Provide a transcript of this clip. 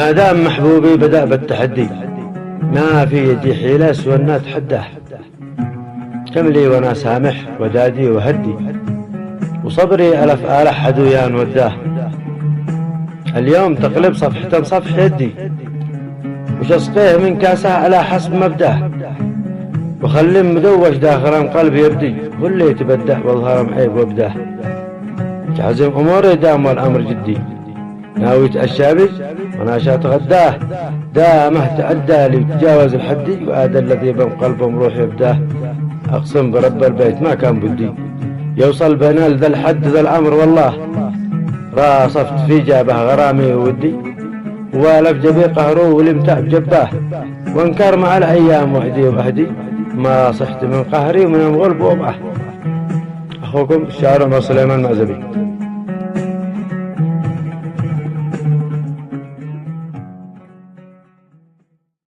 ما دام محبوبي بدأ بالتحدي، ما في يدي حيلة سوى أن أتحداه. كم لي وأنا سامح ودادي وهدي، وصبري ألف آلة حدويان وداه. اليوم تقلب صفحة صفح يدي، وشسقيه من كاسه على حسب مبداه. وخلي مدوش داخل قلبي يبدي، واللي يتبدع والهرم عيب وابداه. جازم أموري دام والأمر جدي، ناوي يتأشى بي وناشا تغداه. دامه تأدى لي تجاوز الحدي، وآدى الذي بين قلبهم روح يبداه. أقسم برب البيت ما كان بدي يوصل بنا لذا الحد ذا الأمر، والله راصفت في جابه غرامي وودي، والف جبي قهره ولمتع بجباه. وانكر مع الأيام وحدي وأهدي، ما صحت من قهري ومن الغلب وضعه. أخوكم الشاعر عمر سليمان المعزبي.